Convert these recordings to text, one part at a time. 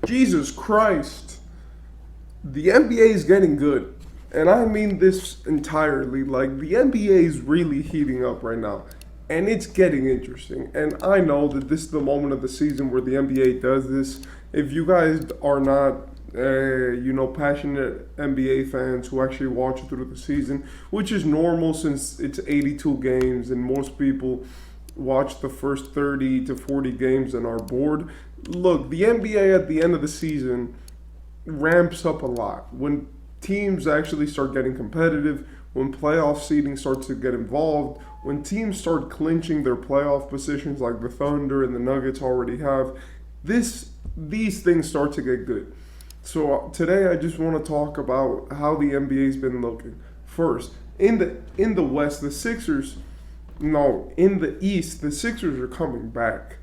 Jesus Christ. The NBA is getting good. And I mean this entirely. Like, the NBA is really heating up right now. And it's getting interesting. And I know that this is the moment of the season where the NBA does this. If you guys are not, passionate NBA fans who actually watch it through the season, which is normal since it's 82 games and most people watch the first 30 to 40 games and are bored. Look, the NBA at the end of the season ramps up a lot. When teams actually start getting competitive, when playoff seeding starts to get involved, when teams start clinching their playoff positions like the Thunder and the Nuggets already have, these things start to get good. So today I just want to talk about how the NBA's been looking. First, in the West, the Sixers, no, in the East, the Sixers are coming back.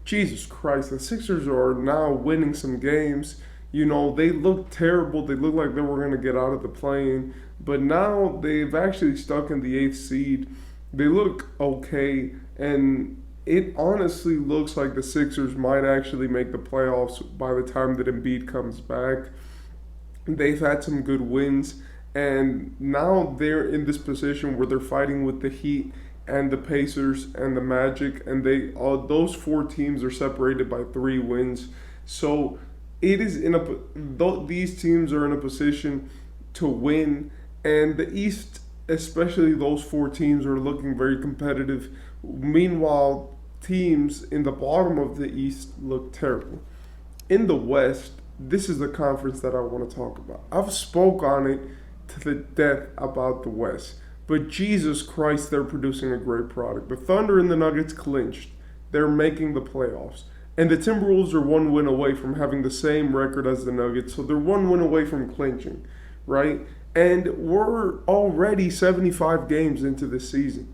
Jesus Christ, the Sixers are now winning some games. They looked terrible. They looked like they were going to get out of the play-in, but now they've actually stuck in the eighth seed. They look okay, and it honestly looks like the Sixers might actually make the playoffs by the time that Embiid comes back. They've had some good wins, and now they're in this position where they're fighting with the Heat and the Pacers and the Magic, and those four teams are separated by 3 wins. So it is these teams are in a position to win, and the East, especially those 4 teams, are looking very competitive. Meanwhile, teams in the bottom of the East look terrible. In the West, this is the conference that I want to talk about. I've spoke on it to the death about the West, but Jesus Christ, they're producing a great product. The Thunder and the Nuggets clinched. They're making the playoffs. And the Timberwolves are 1 win away from having the same record as the Nuggets, so they're 1 win away from clinching, right? And we're already 75 games into this season.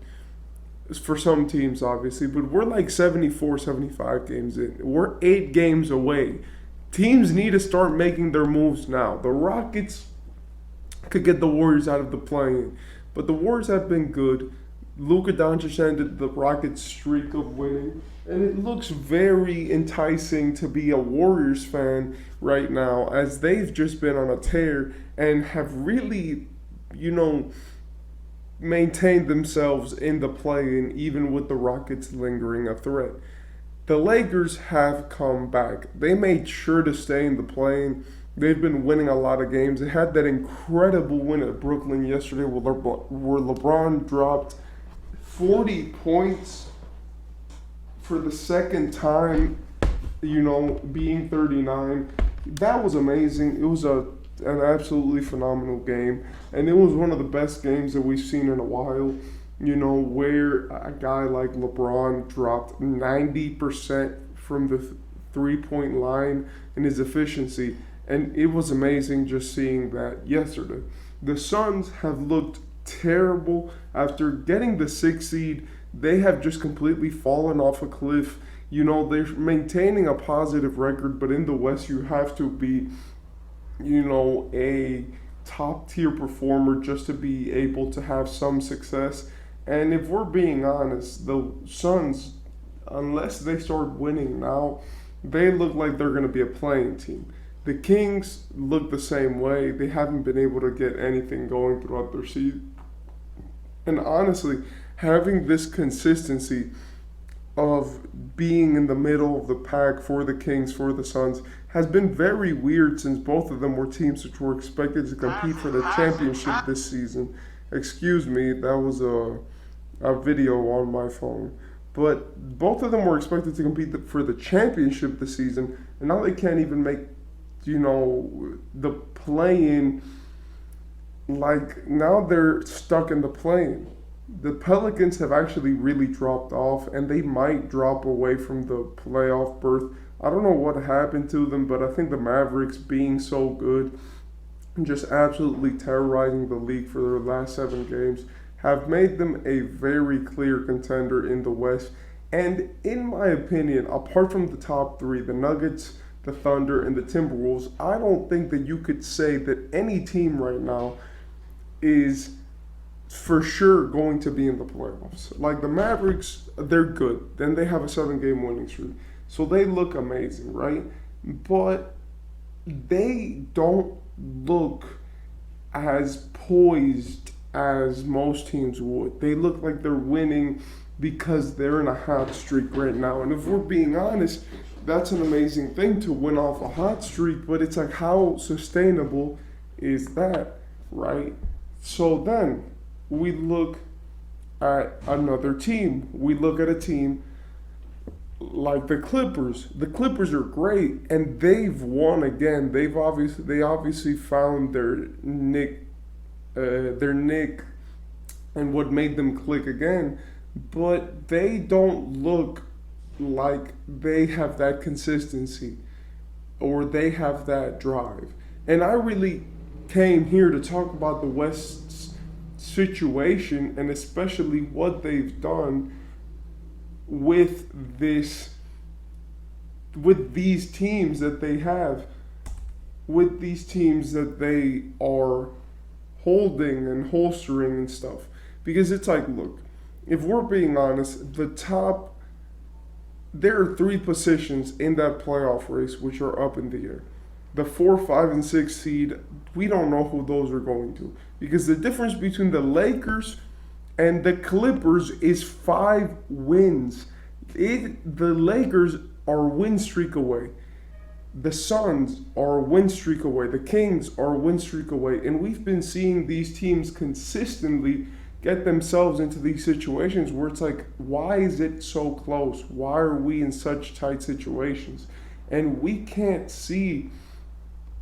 For some teams, obviously, but we're like 74, 75 games in. We're 8 games away. Teams need to start making their moves now. The Rockets could get the Warriors out of the play-in, but the Warriors have been good. Luka Doncic ended the Rockets' streak of winning, and it looks very enticing to be a Warriors fan right now, as they've just been on a tear and have really, maintained themselves in the play-in, even with the Rockets lingering a threat. The Lakers have come back. They made sure to stay in the play-in. They've been winning a lot of games. They had that incredible win at Brooklyn yesterday where LeBron dropped 40 points for the second time, being 39. That was amazing. It was an absolutely phenomenal game, and it was one of the best games that we've seen in a while, where a guy like LeBron dropped 90% from the three-point line in his efficiency, and it was amazing just seeing that yesterday. The Suns have looked terrible after getting the 6th seed. They have just completely fallen off a cliff. They're maintaining a positive record, but in the West you have to be a top tier performer just to be able to have some success. And if we're being honest, the Suns, unless they start winning now, they look like they're going to be a playing team. The Kings look the same way. They haven't been able to get anything going throughout their season. And honestly, having this consistency of being in the middle of the pack for the Kings, for the Suns, has been very weird since both of them were teams which were expected to compete for the championship this season. Excuse me, that was a video on my phone. But both of them were expected to compete for the championship this season, and now they can't even make, the play-in. Like, now they're stuck in the play-in. The Pelicans have actually really dropped off, and they might drop away from the playoff berth. I don't know what happened to them, but I think the Mavericks, being so good and just absolutely terrorizing the league for their last 7 games, have made them a very clear contender in the West. And in my opinion, apart from the top 3, the Nuggets, the Thunder, and the Timberwolves, I don't think that you could say that any team right now is for sure going to be in the playoffs. Like the Mavericks, they're good. Then they have a 7-game winning streak. So they look amazing, right? But they don't look as poised as most teams would. They look like they're winning because they're in a hot streak right now. And if we're being honest, that's an amazing thing to win off a hot streak, but it's like, how sustainable is that, right? So then we look at another team. We look at a team like the Clippers. The Clippers are great, and they've won again. They obviously found their Nick, and what made them click again. But they don't look like they have that consistency or they have that drive. And I really came here to talk about the West's situation and especially what they've done with these teams that they have, with these teams that they are holding and holstering and stuff. Because it's like, look, if we're being honest, there are three positions in that playoff race which are up in the air. The 4, 5, and 6 seed, we don't know who those are going to. Because the difference between the Lakers and the Clippers is 5 wins. The Lakers are a win streak away. The Suns are a win streak away. The Kings are a win streak away. And we've been seeing these teams consistently get themselves into these situations where it's like, why is it so close? Why are we in such tight situations? And we can't see,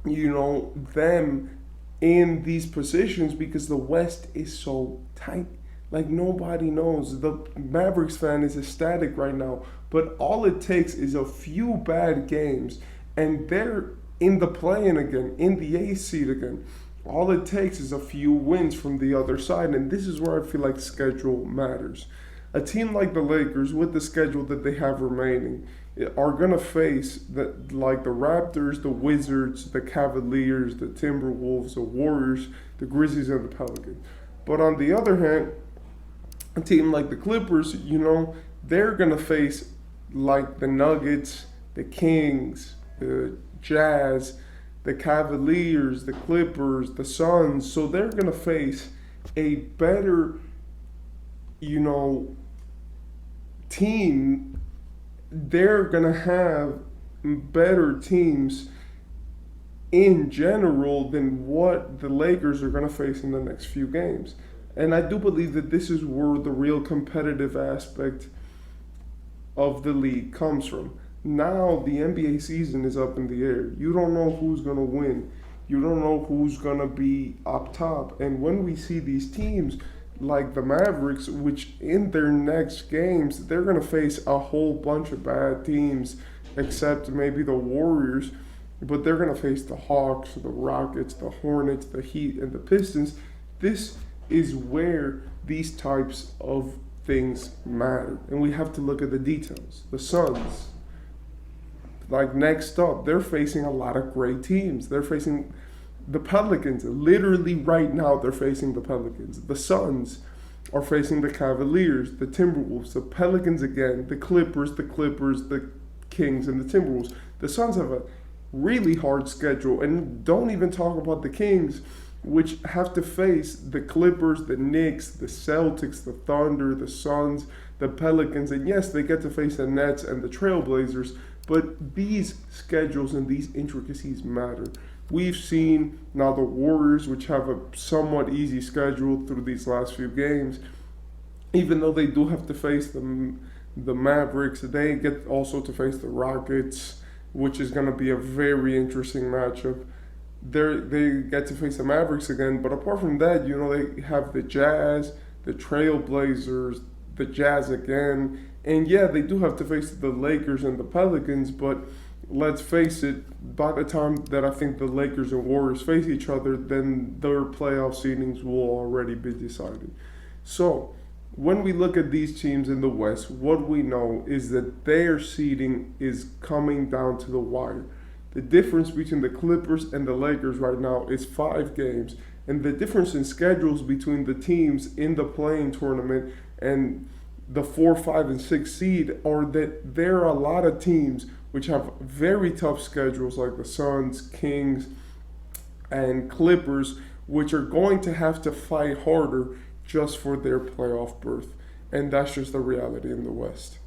them in these positions because the West is so tight. Like, nobody knows. The Mavericks fan is ecstatic right now, but all it takes is a few bad games, and they're in the play-in again, in the A seed again. All it takes is a few wins from the other side, and this is where I feel like schedule matters. A team like the Lakers, with the schedule that they have remaining, are gonna face the Raptors, the Wizards, the Cavaliers, the Timberwolves, the Warriors, the Grizzlies, and the Pelicans. But on the other hand, a team like the Clippers, they're gonna face like the Nuggets, the Kings, the Jazz, the Cavaliers, the Clippers, the Suns. So they're gonna face a better, team. They're gonna have better teams in general than what the Lakers are gonna face in the next few games. And I do believe that this is where the real competitive aspect of the league comes from. Now the NBA season is up in the air. You don't know who's going to win. You don't know who's going to be up top. And when we see these teams like the Mavericks, which in their next games, they're going to face a whole bunch of bad teams, except maybe the Warriors, but they're going to face the Hawks, the Rockets, the Hornets, the Heat, and the Pistons. This is where these types of things matter. And we have to look at the details. The Suns, like next up, they're facing a lot of great teams. They're facing the Pelicans. Literally right now, they're facing the Pelicans. The Suns are facing the Cavaliers, the Timberwolves, the Pelicans again, the Clippers, the Kings, and the Timberwolves. The Suns have a really hard schedule. And don't even talk about the Kings, which have to face the Clippers, the Knicks, the Celtics, the Thunder, the Suns, the Pelicans, and yes, they get to face the Nets and the Trailblazers, but these schedules and these intricacies matter. We've seen now the Warriors, which have a somewhat easy schedule through these last few games, even though they do have to face the Mavericks, they get also to face the Rockets, which is going to be a very interesting matchup. They get to face the Mavericks again, but apart from that, they have the Jazz, the Trailblazers, the Jazz again, and yeah, they do have to face the Lakers and the Pelicans, but let's face it, by the time that I think the Lakers and Warriors face each other, then their playoff seedings will already be decided. So, when we look at these teams in the West, what we know is that their seeding is coming down to the wire. The difference between the Clippers and the Lakers right now is 5 games. And the difference in schedules between the teams in the play-in tournament and the 4, 5, and 6 seed are that there are a lot of teams which have very tough schedules like the Suns, Kings, and Clippers, which are going to have to fight harder just for their playoff berth. And that's just the reality in the West.